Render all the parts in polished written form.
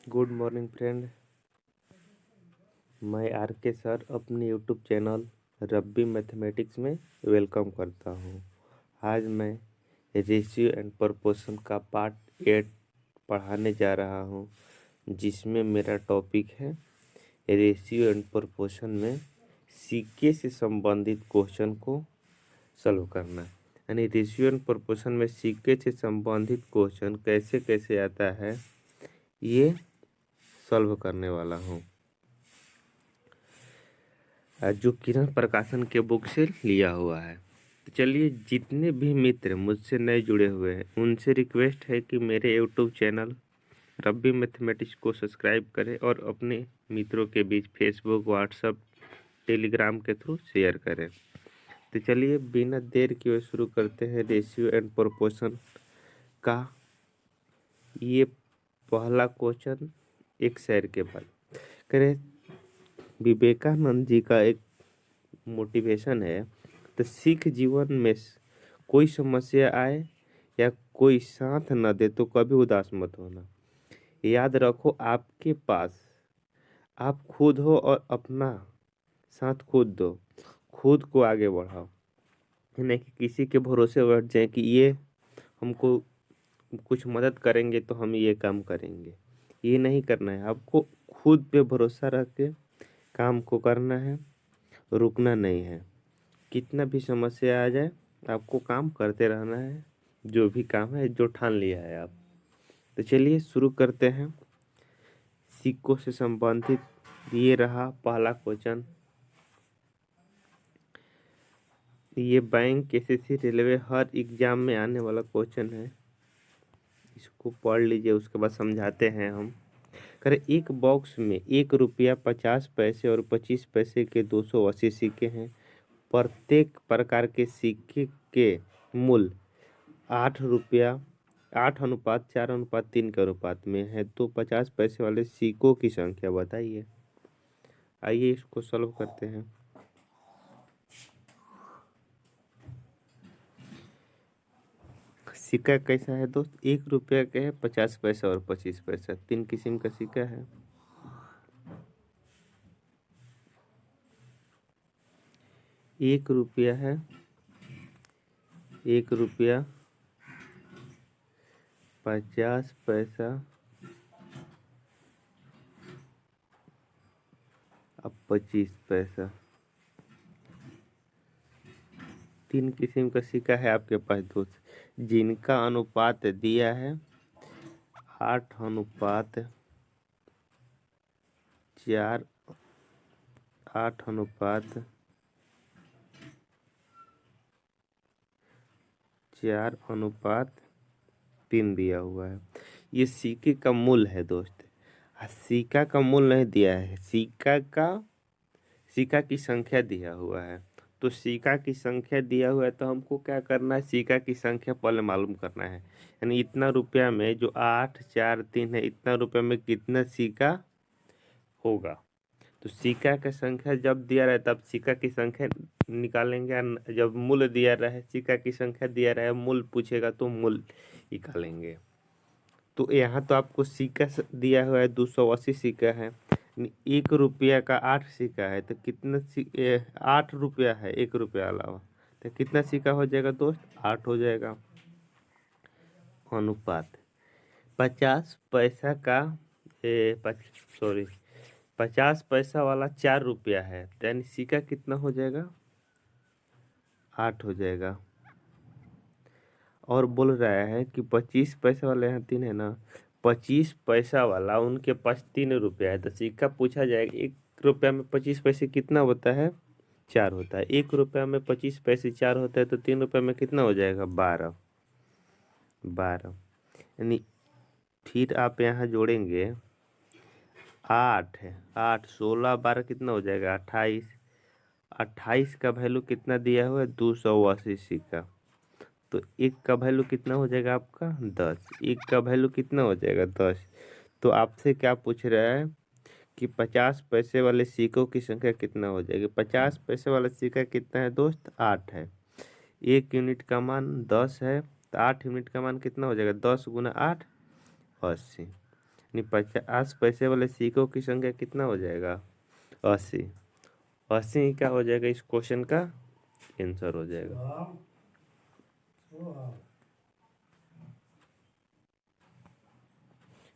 Good morning friend. मैं are के sir अपने यूट्यूब चैनल रब्बी मैथमेटिक्स में वेलकम करता हूँ। आज मैं रेशियो एंड प्रोपोर्शन का पार्ट 8 पढ़ाने जा रहा हूँ, जिसमें मेरा टॉपिक है रेशियो एंड प्रोपोर्शन में सिक्के से संबंधित क्वेश्चन को सॉल्व करना। यानी रेशियो एंड प्रोपोर्शन में सिक्के से संबंधित क्वेश्चन कैसे कैसे आता है, ये सॉल्व करने वाला हूँ, जो किरण प्रकाशन के बुक से लिया हुआ है। तो चलिए, जितने भी मित्र मुझसे नए जुड़े हुए हैं उनसे रिक्वेस्ट है कि मेरे यूट्यूब चैनल रब्बी मैथमेटिक्स को सब्सक्राइब करें और अपने मित्रों के बीच फेसबुक, व्हाट्सएप, टेलीग्राम के थ्रू शेयर करें। तो चलिए, बिना देर किए शुरू करते हैं रेशियो एंड प्रोपोर्शन का ये पहला क्वेश्चन। एक शेर के बाद करें, विवेकानंद जी का एक मोटिवेशन है। तो सिख जीवन में कोई समस्या आए या कोई साथ न दे तो कभी उदास मत होना। याद रखो, आपके पास आप खुद हो और अपना साथ खुद दो, खुद को आगे बढ़ाओ। नहीं कि किसी के भरोसे बैठ जाए कि ये हमको कुछ मदद करेंगे तो हम ये काम करेंगे। ये नहीं करना है, आपको खुद पे भरोसा रख के काम को करना है, रुकना नहीं है। कितना भी समस्या आ जाए, आपको काम करते रहना है, जो भी काम है जो ठान लिया है आप। तो चलिए शुरू करते हैं। सिक्कों से संबंधित ये रहा पहला क्वेश्चन। ये बैंक, एसएससी, रेलवे हर एग्जाम में आने वाला क्वेश्चन है। इसको पढ़ लीजिए, उसके बाद समझाते हैं हम। करें, एक बॉक्स में 1 रुपया, 50 पैसे और 25 पैसे के 280 सिक्के हैं। प्रत्येक प्रकार के सिक्के के मूल्य 8 रुपया, 8:4:3 के अनुपात में है। तो 50 पैसे वाले सिक्कों की संख्या बताइए। आइए इसको सॉल्व करते हैं। सिक्का कैसा है दोस्त? 1 रुपया का है, 50 पैसा और 25 पैसा, 3 किस्म का सिक्का है। 1 रुपया है, 1 रुपया, 50 पैसा अब 25 पैसा। 3 किस्म का सिक्का है आपके पास दोस्त, जिनका अनुपात दिया है 8:4, 8:4:3 दिया हुआ है। ये सिक्के का मूल्य है दोस्त। सिक्का का मूल्य नहीं दिया है, सिक्का की संख्या दिया हुआ है। तो सिक्का की संख्या दिया हुआ है तो हमको क्या करना है, सिक्का की संख्या पहले मालूम करना है। यानी इतना रुपया में जो 843 है, इतना रुपया में कितना सिक्का होगा। तो सिक्का की संख्या जब दिया रहे तब सिक्का की संख्या निकालेंगे, और जब मूल्य दिया रहे, सिक्का की संख्या दिया रहे, मूल्य पूछेगा तो मूल्य निकालेंगे। तो यहाँ तो आपको सिक्का दिया हुआ है, 280 सिक्का है। 1 रुपया का 8 सिक्का है तो कितना 8 रुपया है, 1 रुपया अलावा, तो कितना सिक्का हो जाएगा दोस्त? 8 हो जाएगा। अनुपात 50 पैसा का, सॉरी, 50 पैसा वाला 4 रुपया है, तो यानी सिक्का कितना हो जाएगा? 8 हो जाएगा। और बोल रहा है कि 25 पैसा वाले यहाँ 3 है ना, 25 पैसा वाला उनके पास 3 रुपया है, तो सिक्का पूछा जाएगा 1 रुपया में 25 पैसे कितना होता है? 4 होता है। 1 रुपया में 25 पैसे 4 होता है, तो 3 रुपया में कितना हो जाएगा? 12। यानी फिर आप यहाँ जोड़ेंगे 8 है, 8, 16, 12 कितना हो जाएगा? 28। 28 का वैल्यू कितना दिया हुआ है? 280 सिक्का। तो 1 का वैल्यू कितना हो जाएगा आपका? 10। 1 का वैल्यू कितना हो जाएगा? 10। तो आपसे क्या पूछ रहा है कि 50 पैसे वाले सिक्कों की संख्या कितना हो जाएगी। 50 पैसे वाला सिक्का कितना है दोस्त? 8 है। 1 यूनिट का मान 10 है, तो 8 यूनिट का मान कितना हो जाएगा? 10 × 8 80। यानी 50 पैसे वाले सिक्कों की संख्या कितना हो जाएगा? 80। 80 क्या हो जाएगा इस क्वेश्चन का आंसर हो जाएगा।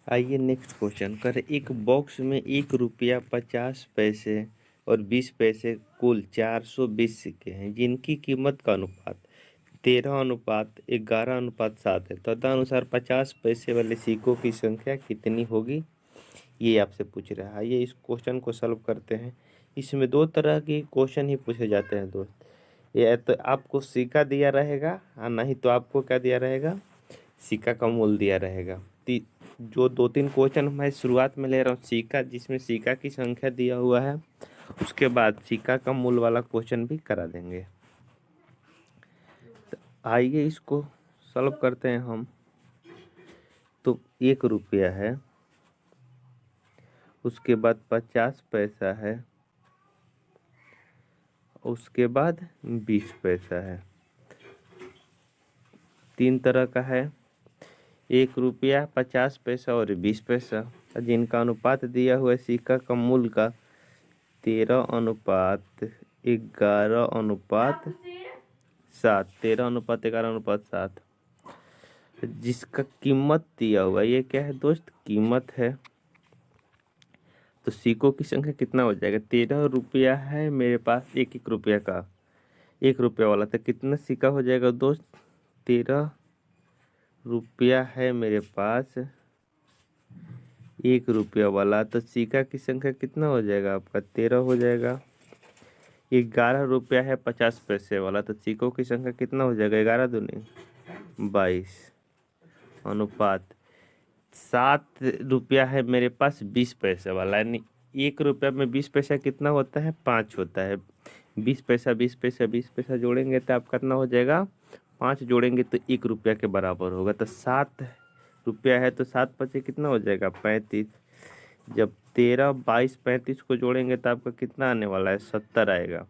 आइए नेक्स्ट क्वेश्चन करें। एक बॉक्स में 1 रुपया 50 पैसे और 20 पैसे कुल 420 सिक्के हैं जिनकी कीमत का अनुपात 13:11:7 है। तदनुसार 50 पैसे वाले सिक्कों की संख्या कितनी होगी, ये आपसे पूछ रहा है। आइए इस क्वेश्चन को सॉल्व करते हैं। इसमें दो तरह के क्वेश्चन ही पूछे जाते हैं दोस्त। ये तो आपको सिक्का दिया रहेगा और नहीं तो आपको क्या दिया रहेगा, सिक्का का मूल दिया रहेगा। जो 2-3 क्वेश्चन मैं शुरुआत में ले रहा हूँ सिक्का, जिसमें सिक्का की संख्या दिया हुआ है, उसके बाद सिक्का का मूल वाला क्वेश्चन भी करा देंगे। तो आइए इसको सॉल्व करते हैं हम। तो 1 रुपया है, उसके बाद 50 पैसा है, उसके बाद 20 पैसा है। 3 तरह का है, 1 रुपया 50 पैसा और 20 पैसा, जिनका अनुपात दिया हुआ है सिक्का का मूल का 13:11:7। 13:11:7, जिसका कीमत दिया हुआ ये क्या है दोस्त, कीमत है। तो सिक्कों की संख्या कितना हो जाएगा, 13 रुपया है मेरे पास, 1-1 रुपया का 1 रुपया वाला, तो कितना सिक्का हो जाएगा दोस्त, 13 रुपया है मेरे पास 1 रुपया वाला, तो सिक्का की संख्या कितना हो जाएगा आपका, 13 हो जाएगा। 11 रुपया है 50 पैसे वाला, तो सिक्कों की संख्या कितना हो जाएगा, 11×2=22 अनुपात 7 रुपया है मेरे पास 20 पैसे वाला, यानी 1 रुपया में 20 पैसा कितना होता है, 5 होता है। 20 पैसा 20 पैसा 20 पैसा जोड़ेंगे तो आप कितना हो जाएगा, 5 जोड़ेंगे तो 1 रुपया के बराबर होगा। तो 7 रुपया है तो 7×5 कितना हो जाएगा, 35। जब 13, 22, 35 को जोड़ेंगे तो आपका कितना आने वाला है, 70 आएगा।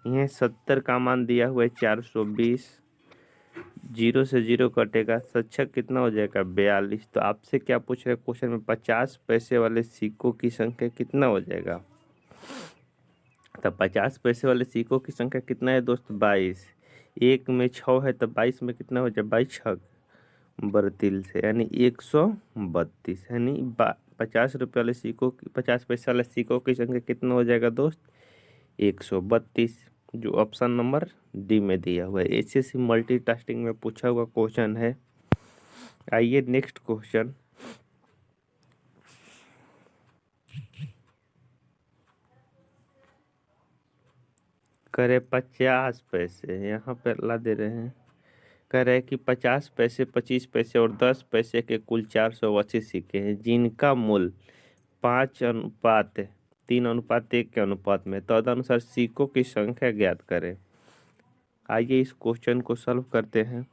यह 70 का मान दिया हुआ है 420, 0 से 0 कटेगा, सच्चक कितना हो जाएगा, 42। तो आपसे क्या पूछ रहे क्वेश्चन में, 50 पैसे वाले सिक्कों की संख्या कितना हो जाएगा। तो 50 पैसे वाले सिक्कों की संख्या कितना है दोस्त, 22। 1 में 6 है तो 22 में कितना हो जाए, 22×6=32, यानी 132, यानी 50 रुपये वाले सिक्कों की 50 पैसे वाले सिक्कों की संख्या कितना हो जाएगा दोस्त, 132, जो ऑप्शन नंबर डी में दिया हुआ है। एसएससी मल्टीटास्किंग में पूछा हुआ क्वेश्चन है। आइए नेक्स्ट क्वेश्चन करे। 50 पैसे यहाँ पे ला दे रहे हैं, कह रहे हैं कि 50 पैसे 25 पैसे और 10 पैसे के कुल 480 सिक्के हैं जिनका मूल्य 5:3:1 के अनुपात में, तदनुसार सिक्कों की संख्या ज्ञात करें। आइए इस क्वेश्चन को सॉल्व करते हैं,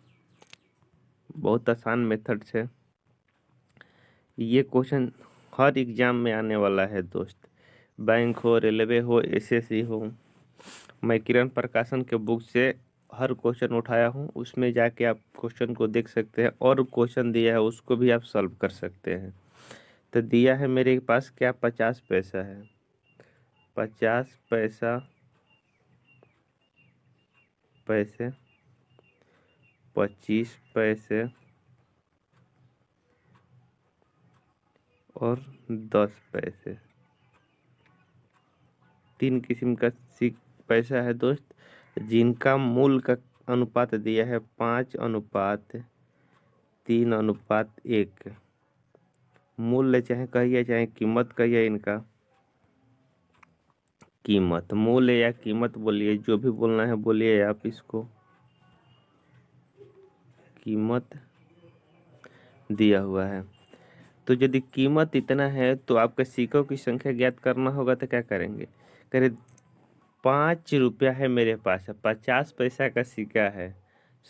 बहुत आसान मेथड से। ये क्वेश्चन हर एग्जाम में आने वाला है दोस्त, बैंक हो, रेलवे हो, एसएससी हो। मैं किरण प्रकाशन के बुक से हर क्वेश्चन उठाया हूँ, उसमें जाके आप क्वेश्चन को देख सकते हैं और क्वेश्चन दिया है उसको भी आप सॉल्व कर सकते हैं। तो दिया है मेरे पास क्या, 50 पैसा है, 50 पैसे 25 पैसे और 10 पैसे, 3 किस्म का पैसा है दोस्त, जिनका मूल का अनुपात दिया है 5:3:1। मूल्य चाहे कहिए चाहे कीमत कहिए, इनका कीमत, मूल्य या कीमत बोलिए, जो भी बोलना है बोलिए आप इसको, कीमत दिया हुआ है। तो यदि कीमत इतना है तो आपके सिक्कों की संख्या ज्ञात करना होगा, तो क्या करेंगे, करें 5 रुपया है मेरे पास, 50 पैसा का सिक्का है,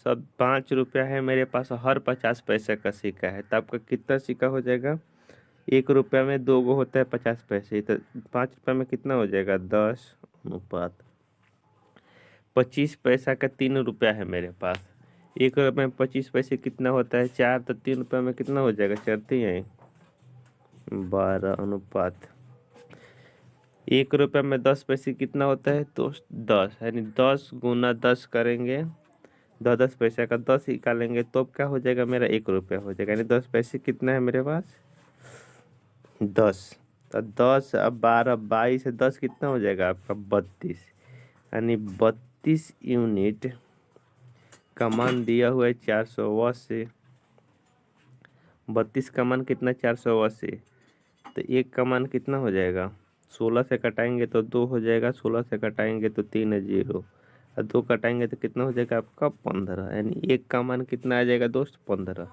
सब 5 रुपया है मेरे पास, हर 50 पैसा का सिक्का है, तो आपका कितना सिक्का हो जाएगा, 1 रुपया में 2 गो होता है 50 पैसे, तो 5 रुपया में कितना हो जाएगा, 10:। 25 पैसा का 3 रुपया है मेरे पास, 1 रुपये में 25 पैसे कितना होता है, 4, तो 3 रुपया में कितना हो जाएगा, 4 3 12 अनुपात 1 रुपये में 10 पैसे कितना होता है तो 10, यानी 10 × 10 करेंगे, 10 पैसे का 10 निकालेंगे तो अब क्या हो जाएगा, मेरा 1 रुपया हो जाएगा। यानी 10 पैसे कितना है मेरे पास 10। तो 10 अब 12 22 है 10 कितना हो जाएगा आपका 32, यानी 32 यूनिट का मान दिया हुआ है 480। 32 का मान कितना 480, तो 1 का मान कितना हो जाएगा 16 से कटाएंगे तो 2 हो जाएगा, 16 से कटाएंगे तो 3 है 0, और 2 कटाएंगे तो कितना हो जाएगा आपका 15, यानी 1 का मान कितना आ जाएगा दोस्त 15।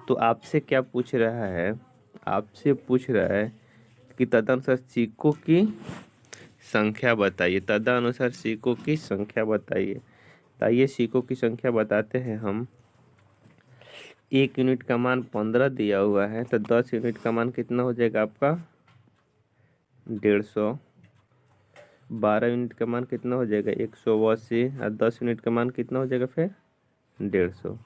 तो आपसे क्या पूछ रहा है, आपसे पूछ रहा है कि तदनुसार सिक्कों की संख्या बताइए, तदनुसार सिक्कों की संख्या बताइए। तो आइए सिक्कों की संख्या बताते हैं हम। 1 यूनिट का मान 15 दिया हुआ है, तो 10 यूनिट का मान कितना हो जाएगा आपका 150। 12 यूनिट का मान कितना हो जाएगा 180, और 10 यूनिट का मान कितना हो जाएगा फिर 150।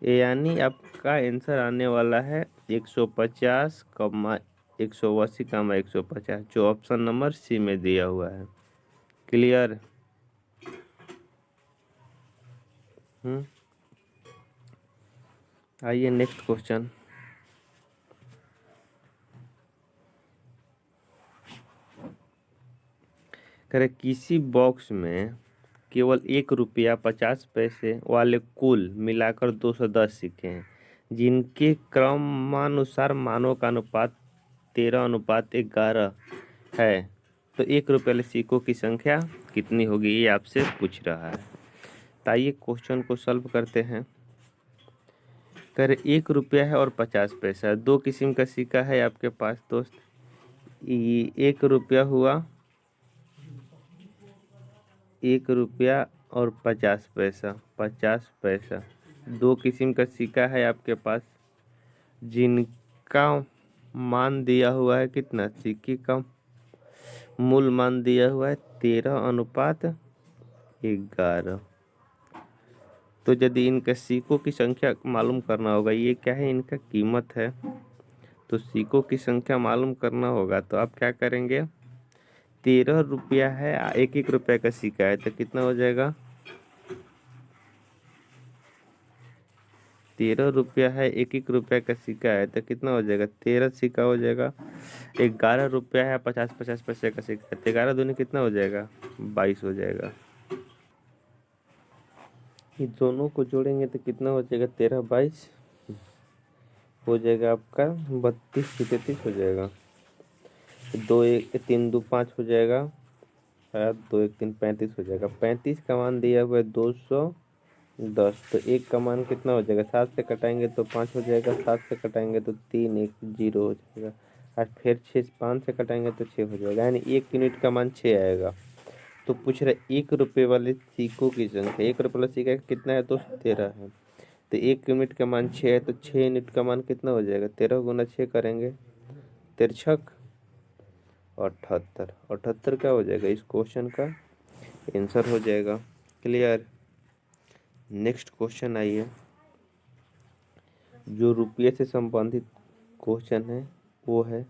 यानी आपका आंसर आने वाला है 150, 180, 150, जो ऑप्शन नंबर सी में दिया हुआ है। क्लियर? आइए नेक्स्ट क्वेश्चन। करें किसी बॉक्स में केवल 1 रुपया 50 पैसे वाले कुल मिलाकर 210 सिक्के हैं, जिनके क्रमानुसार मानों का अनुपात 13:11 है, तो 1 रुपये वाले सिक्कों की संख्या कितनी होगी, ये आपसे पूछ रहा है। तो आइए क्वेश्चन को सॉल्व करते हैं। करें 1 रुपया है और 50 पैसा है, दो किस्म का सिक्का है आपके पास दोस्त। ये 1 रुपया हुआ, 1 रुपया और 50 पैसा, 50 पैसा, दो किस्म का सिक्का है आपके पास, जिनका मान दिया हुआ है कितना, सिक्के का मूल मान दिया हुआ है 13:11। तो यदि इनके सिक्कों की संख्या मालूम करना होगा, ये क्या है इनका कीमत है, तो सिक्कों की संख्या मालूम करना होगा, तो आप क्या करेंगे 13 रुपया है, 1 1 रुपये का सिक्का है, तो कितना हो जाएगा 13 रुपया है, 1 1 रुपये का सिक्का है, तो कितना हो जाएगा 13 सिक्का हो जाएगा। 11 रुपया है, 50 पैसे का सिक्का है, तो 11 दूनी कितना हो जाएगा 22 हो जाएगा। ये दोनों को जोड़ेंगे तो कितना हो जाएगा 13 22 हो जाएगा आपका 32 33 हो जाएगा। 2 1 3 2 5 हो जाएगा, 2 1 3 35 हो जाएगा। 35 का मान दिया हुआ है 210, तो 1 का मान कितना हो जाएगा, 7 से कटाएंगे तो 5 हो जाएगा, 7 से कटाएंगे तो 3 1 0 हो जाएगा, और फिर 6 5 से कटाएंगे तो 6 हो जाएगा, यानी 1 यूनिट का मान 6 आएगा। तो पूछ रहे 1 रुपये वाले सिक्कों की संख्या, 1 रुपये वाला सिक्का कितना है तो 13 है, तो 1 यूनिट का मान 6 है, तो 6 यूनिट का मान कितना हो जाएगा 13 × 6 करेंगे, 13 78, 78 क्या हो जाएगा इस क्वेश्चन का आंसर हो जाएगा। क्लियर? नेक्स्ट क्वेश्चन आइए, जो रुपये से संबंधित क्वेश्चन है वो है,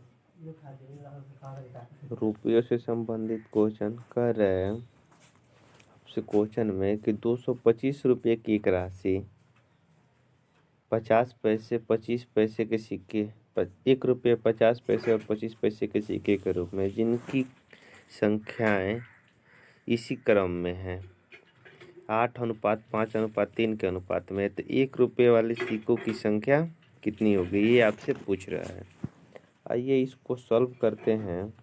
रुपये से संबंधित क्वेश्चन कर रहे हैं आपसे क्वेश्चन में कि 225 रुपये की एक राशि 50 पैसे 25 पैसे के सिक्के, 1 रुपये 50 पैसे और 25 पैसे के सिक्के के रूप में, जिनकी संख्याएं इसी क्रम में है 8:5:3 के अनुपात में, तो 1 रुपये वाले सिक्कों की संख्या कितनी होगी, ये आपसे पूछ रहा है। आइए इसको सॉल्व करते हैं।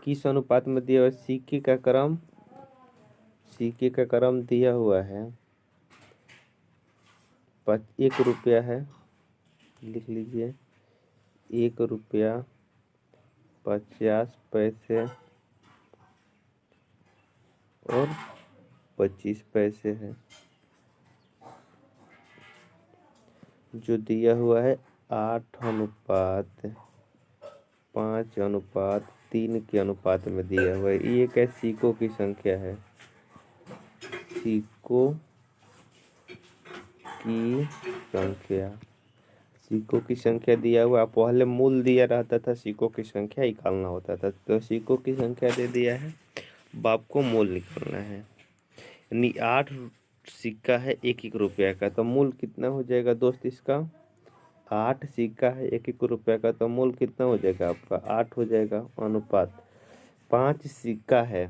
किस अनुपात में दिया हुआ सिक्के का क्रम, सिक्के का क्रम दिया हुआ है 1 रुपया है, लिख लीजिए 1 रुपया 50 पैसे और 25 पैसे है, जो दिया हुआ है 8:5:3 के अनुपात में दिया हुआ है। ये क्या सिक्कों की संख्या है, सिक्कों की संख्या सिक्कों की संख्या दिया हुआ, पहले मूल दिया रहता था, सिक्कों की संख्या निकालना होता था, तो सिक्कों की संख्या दे दिया है, बाप को मूल निकालना है। यानी 8 सिक्का है 1-1 रुपया का, तो मूल कितना हो जाएगा दोस्त इसका? 8 सिक्का है 1-1 रुपया का, तो मूल कितना हो जाएगा आपका? 8 हो जाएगा। अनुपात 5 सिक्का है,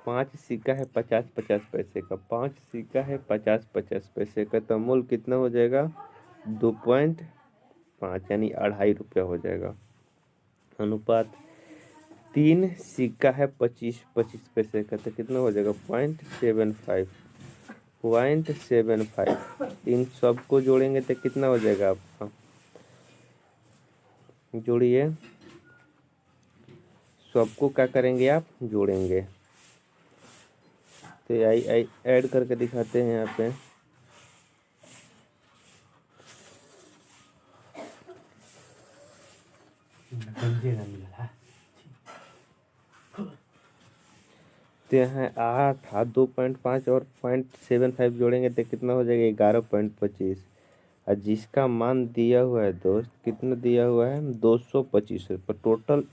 5 सिक्का है 50-50 पैसे का, 5 सिक्का है 50-50 पैसे का, तो मूल कितना हो जाएगा? 2.5 यानी 2.5 रुपया हो जाएगा। अनुपात 3 सिक्का है 25-25 पैसे का, तो कितना हो जाएगा? 0.75 इन सबको जोड़ेंगे तो कितना हो जाएगा आपका? जोड़िए, सबको क्या करेंगे आप? जोड़ेंगे। तो आई ऐड करके दिखाते हैं यहाँ पे। तो यहाँ 8 2.5 और 0.75 जोड़ेंगे तो कितना हो जाएगा? 11.25। और जिसका मान दिया हुआ है दोस्त, कितना दिया हुआ है? 225 रुपये टोटल।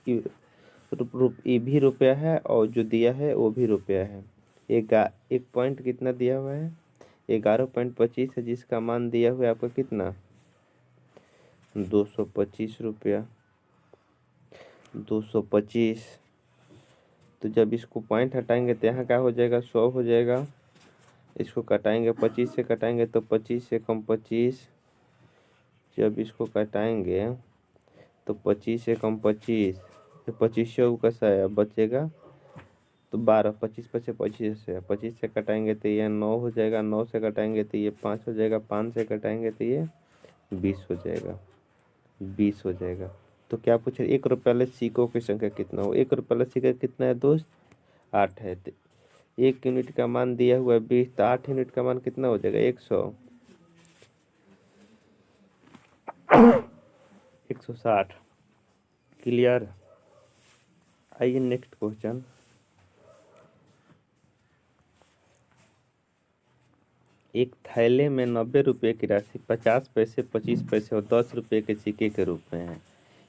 ये भी रुपया है और जो दिया है वो भी रुपया है। एक पॉइंट कितना दिया हुआ है? 11.25 है, जिसका मान दिया हुआ है आपका कितना? 225 रुपया। 225, तो जब इसको पॉइंट हटाएंगे तो यहाँ क्या हो जाएगा? 100 हो जाएगा। इसको कटाएंगे 25 से, कटाएंगे तो 25 से कम 25। जब इसको कटाएंगे तो 25 से कम 25, 25 से कैसा है बचेगा? तो 12, 25 से 25 से कटाएंगे तो ये 9 हो जाएगा, 9 से कटाएंगे तो ये 5 हो जाएगा, 5 से कटाएंगे तो ये 20 हो जाएगा, 20 हो जाएगा। तो क्या पूछ रहे? 1 रुपये वाले सिक्कों की संख्या कितना हो? 1 रुपये वाला सिक्का कितना है दोस्त? 8 है। तो 1 यूनिट का मान दिया हुआ है 20, तो 8 यूनिट का मान कितना हो जाएगा? 100, 160। क्लियर? आइए नेक्स्ट क्वेश्चन। एक थैले में 90 रुपये की राशि 50 पैसे, 25 पैसे और 10 रुपये के सिक्के के रूप में है।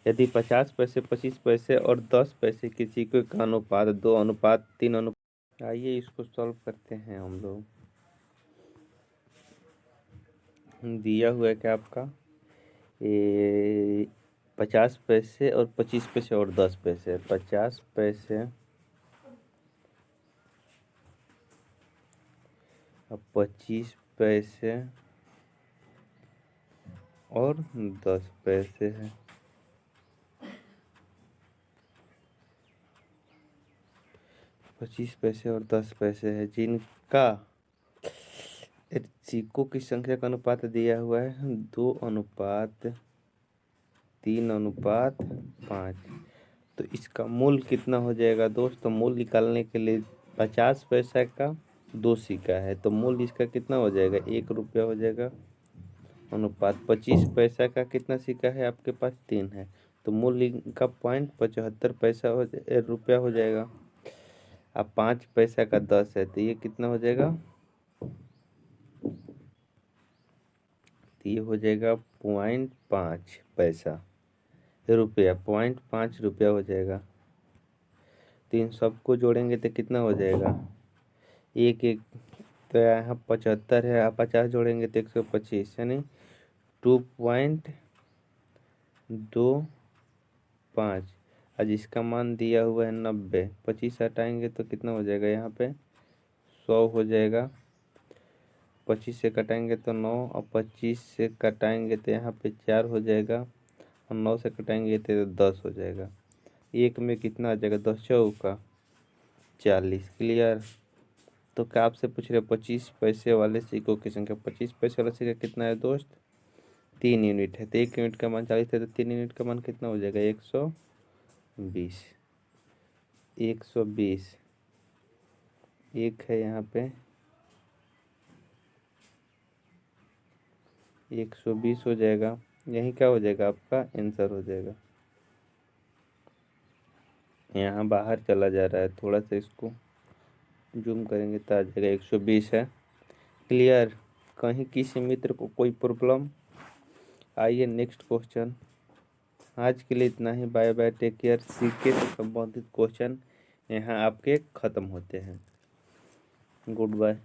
यदि 50 पैसे, 25 पैसे और 10 पैसे के सिक्के का अनुपात 2:3 अनुपात। आइए इसको सॉल्व करते हैं हम लोग। दिया हुआ है क्या आपका? ये 50 पैसे और 25 पैसे और 10 पैसे। 50 पैसे और 25 पैसे और 10 पैसे है। 25 पैसे और 10 पैसे है, जिनका सिक्कों की संख्या का अनुपात दिया हुआ है 2:3:5। तो इसका मूल कितना हो जाएगा दोस्त? तो मूल निकालने के लिए 50 पैसा का 2 सिक्का है, तो मूल इसका कितना हो जाएगा? 1 रुपया हो जाएगा। अनुपात 25 पैसा का कितना सिक्का है आपके पास? 3 है, तो मूल इनका 0.75 पैसा रुपया हो जाएगा। अब 5 पैसा का 10 है, तो ये कितना हो जाएगा? तो ये हो जाएगा 0.5 पैसा रुपया, 0.5 रुपया हो जाएगा। तो इन सबको जोड़ेंगे तो कितना हो जाएगा? एक एक, तो यहाँ 75 है, आप 50 जोड़ेंगे तो 125, यानी 2.25। और जिसका मान दिया हुआ है 90, 25 हटाएंगे तो कितना हो जाएगा? यहाँ पे 100 हो जाएगा। 25 से कटाएंगे तो 9, और 25 से कटाएंगे तो यहाँ पे 4 हो जाएगा, और 9 से कटाएंगे तो 10 हो जाएगा। एक में कितना आ जाएगा? 10 चौका 40। क्लियर? तो क्या आपसे पूछ रहे 25 पैसे वाले सिक्कों की संख्या? 25 पैसे वाला सिक्का कितना है दोस्त? 3 यूनिट है, तो 1 यूनिट का मान 40 है, तो 3 यूनिट का मान कितना हो जाएगा? 120। 120 एक है यहाँ पे, 120 हो जाएगा। यही क्या हो जाएगा? आपका आंसर हो जाएगा। यहाँ बाहर चला जा रहा है, थोड़ा सा इसको जूम करेंगे तो आ जाएगा, 120 है। क्लियर? कहीं किसी मित्र को कोई प्रॉब्लम? आइए नेक्स्ट क्वेश्चन। आज के लिए इतना ही। Bye bye, take care. GK से संबंधित क्वेश्चन यहाँ आपके ख़त्म होते हैं। Good bye.